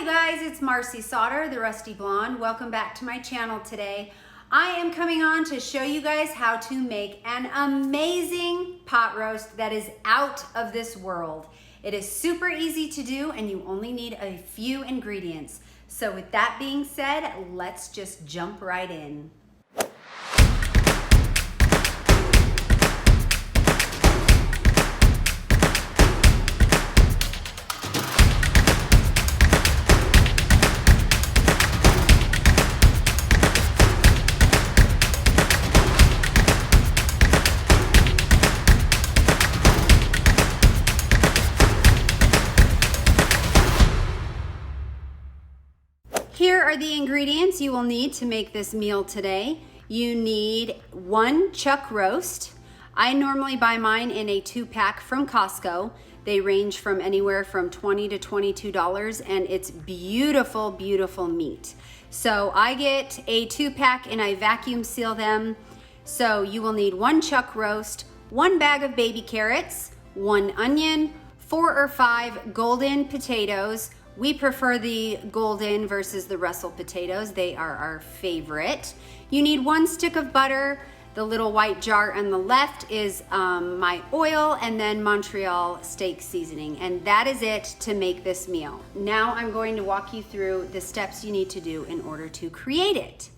you guys, it's Marci Sauter, the Rusty Blonde. Welcome back to my channel today. I am coming on to show you guys how to make an amazing pot roast that is out of this world. It is super easy to do and you only need a few ingredients. So with that being said, let's just jump right in. Here are the ingredients you will need to make this meal today. You need 1 chuck roast. I normally buy mine in a 2-pack from Costco. They range from anywhere from $20 to $22 and it's beautiful, beautiful meat. So I get a 2-pack and I vacuum seal them. So you will need 1 chuck roast, 1 bag of baby carrots, 1 onion, 4 or 5 golden potatoes. We prefer the golden versus the Russell potatoes. They are our favorite. You need 1 stick of butter. The little white jar on the left is my oil, and then Montreal steak seasoning. And that is it to make this meal. Now I'm going to walk you through the steps you need to do in order to create it.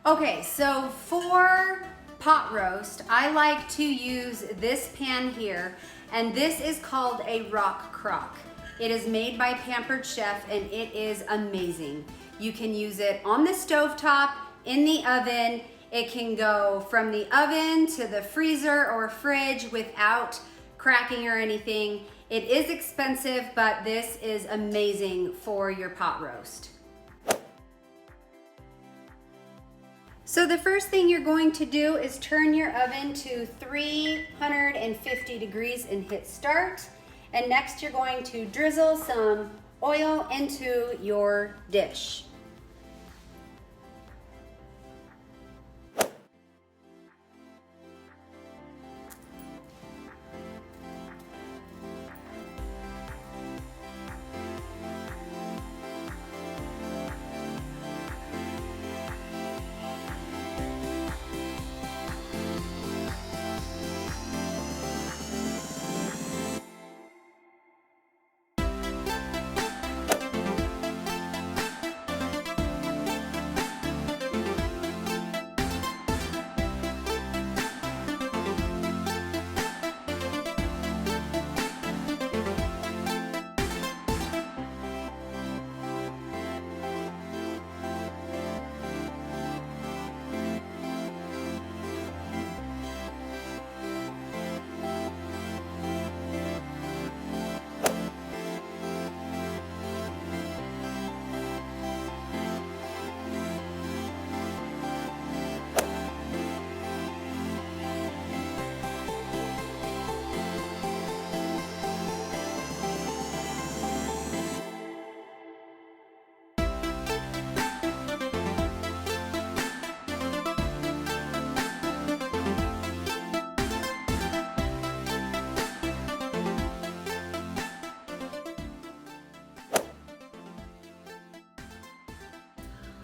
Okay, so for pot roast, I like to use this pan here, and this is called a rock crock. It is made by Pampered Chef and it is amazing. You can use it on the stovetop, in the oven. It can go from the oven to the freezer or fridge without cracking or anything. It is expensive, but this is amazing for your pot roast. So the first thing you're going to do is turn your oven to 350 degrees and hit start. And next you're going to drizzle some oil into your dish.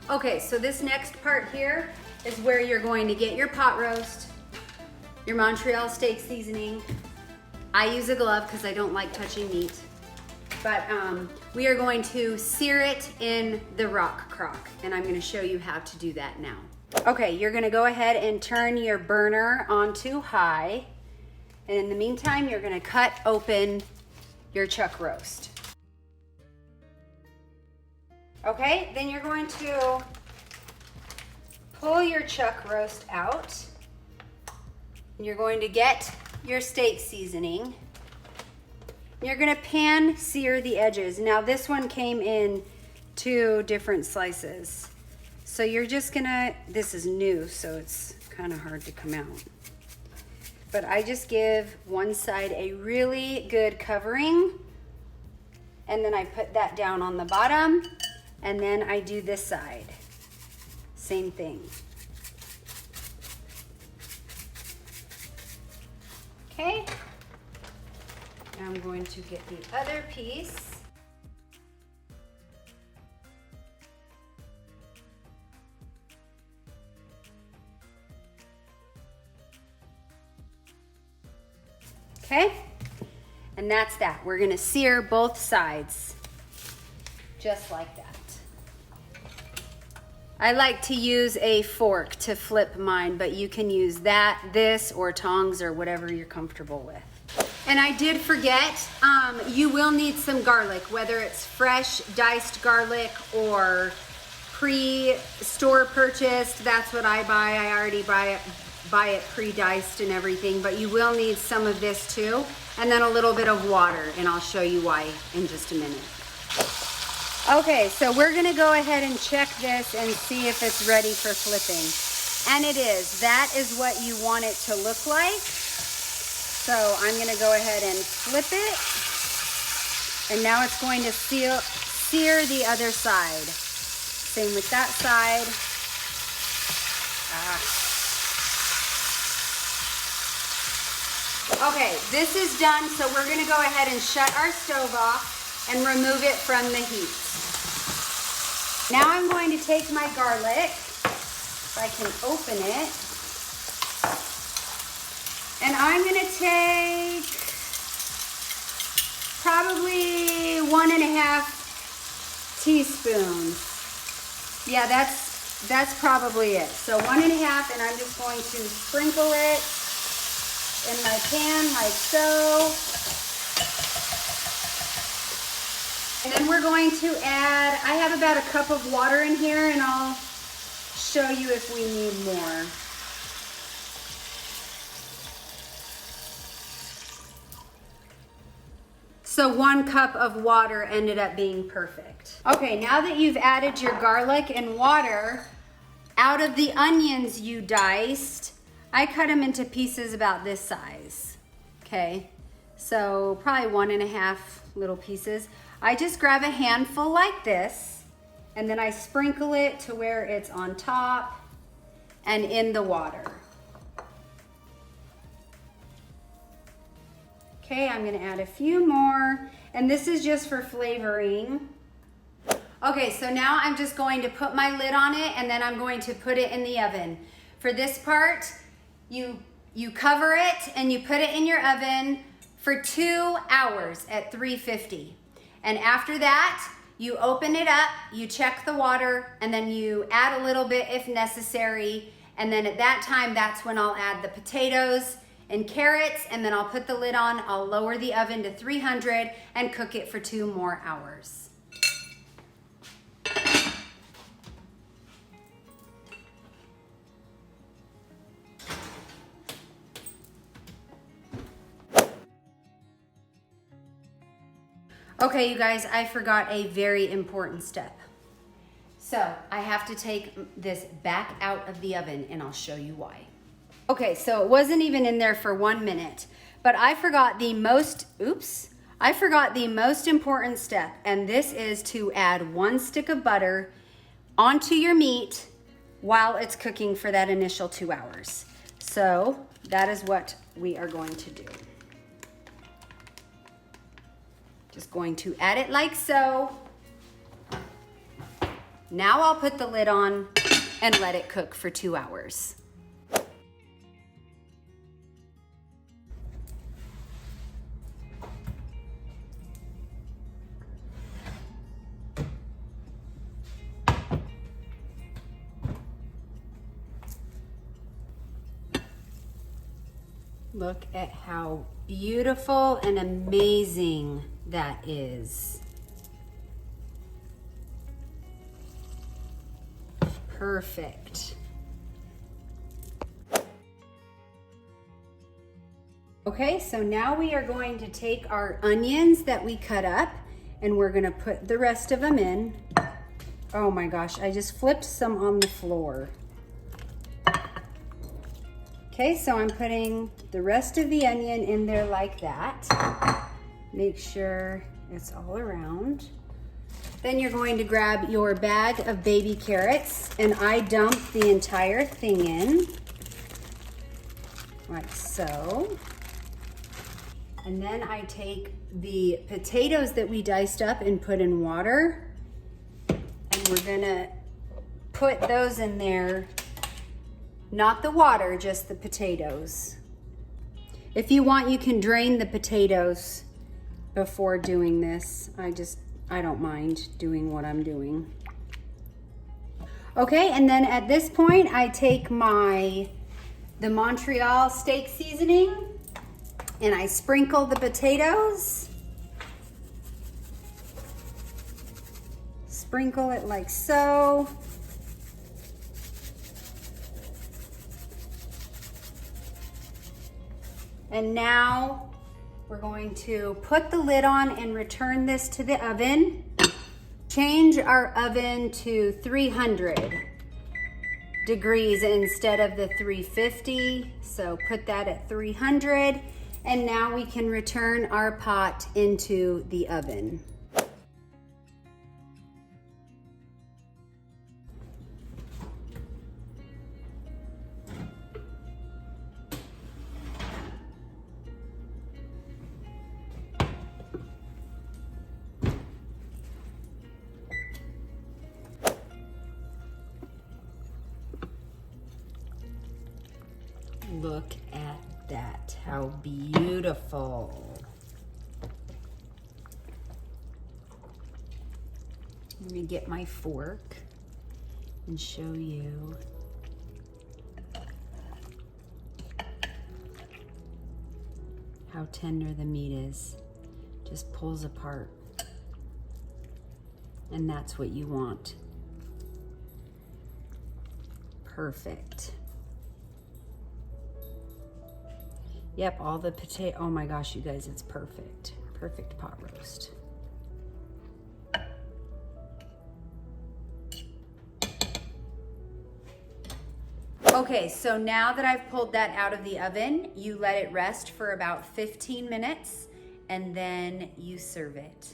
Okay, so this next part here is where you're going to get your pot roast, your Montreal steak seasoning. I use a glove because I don't like touching meat. But we are going to sear it in the rock crock, and I'm gonna show you how to do that now. Okay, you're gonna go ahead and turn your burner onto high, and in the meantime, you're gonna cut open your chuck roast. Okay, then you're going to pull your chuck roast out. And you're going to get your steak seasoning. You're gonna pan sear the edges. Now this one came in 2 different slices. So you're just gonna, this is new, so it's kind of hard to come out. But I just give one side a really good covering, and then I put that down on the bottom. And then I do this side, same thing. Okay, I'm going to get the other piece. Okay, and that's that. We're gonna sear both sides, just like that. I like to use a fork to flip mine, but you can use that, this, or tongs, or whatever you're comfortable with. And I did forget, you will need some garlic, whether it's fresh diced garlic or pre-store purchased. That's what I buy. I already buy it pre-diced and everything, but you will need some of this too, and then a little bit of water, and I'll show you why in just a minute. Okay, so we're gonna go ahead and check this and see if it's ready for flipping. And it is. That is what you want it to look like. So I'm gonna go ahead and flip it. And now it's going to sear the other side. Same with that side. Okay, this is done, so we're gonna go ahead and shut our stove off and remove it from the heat. Now I'm going to take my garlic, if I can open it, and I'm gonna take probably 1.5 teaspoons. Yeah, that's probably it. So 1.5, and I'm just going to sprinkle it in my pan like so. And then we're going to add, I have about a cup of water in here, and I'll show you if we need more. So 1 cup of water ended up being perfect. Okay, now that you've added your garlic and water, out of the onions you diced, I cut them into pieces about this size. Okay, so probably 1.5 little pieces. I just grab a handful like this, and then I sprinkle it to where it's on top and in the water. Okay, I'm gonna add a few more, and this is just for flavoring. Okay, so now I'm just going to put my lid on it, and then I'm going to put it in the oven. For this part, you cover it and you put it in your oven for 2 hours at 350. And after that, you open it up, you check the water, and then you add a little bit if necessary. And then at that time, that's when I'll add the potatoes and carrots, and then I'll put the lid on, I'll lower the oven to 300 and cook it for 2 more hours. Okay, you guys, I forgot a very important step. So I have to take this back out of the oven, and I'll show you why. Okay, so it wasn't even in there for 1 minute, but I forgot the most important step, and this is to add 1 stick of butter onto your meat while it's cooking for that initial 2 hours. So that is what we are going to do. Just going to add it like so. Now I'll put the lid on and let it cook for 2 hours. Look at how beautiful and amazing that is. Perfect. Okay, so now we are going to take our onions that we cut up, and we're gonna put the rest of them in. Oh my gosh, I just flipped some on the floor. Okay, so I'm putting the rest of the onion in there like that. Make sure it's all around. Then you're going to grab your bag of baby carrots, and I dump the entire thing in, like so. And then I take the potatoes that we diced up and put in water, and we're gonna put those in there. Not the water, just the potatoes. If you want, you can drain the potatoes before doing this. I don't mind doing what I'm doing. Okay, and then at this point, I take the Montreal steak seasoning and I sprinkle the potatoes. Sprinkle it like so. And now we're going to put the lid on and return this to the oven. Change our oven to 300 degrees instead of the 350. So put that at 300. And now we can return our pot into the oven. Look at that, how beautiful. Let me get my fork and show you. How tender the meat is. Just pulls apart. And that's what you want. Perfect. Yep, all the potato, oh my gosh, you guys, it's perfect. Perfect pot roast. Okay, so now that I've pulled that out of the oven, you let it rest for about 15 minutes and then you serve it.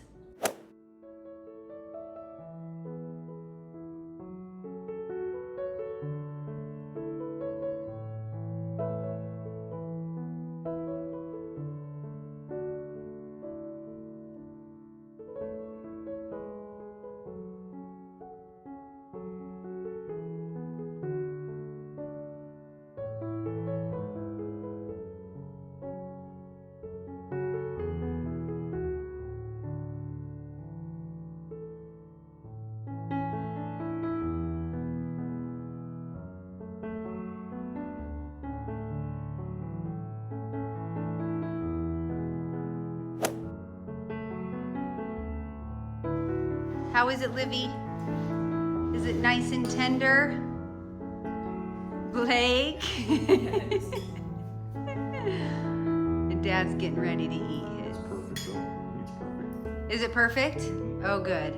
How is it, Livy? Is it nice and tender? Blake? Yes. And Dad's getting ready to eat his. It's perfect. It's perfect. Is it perfect? Oh, good.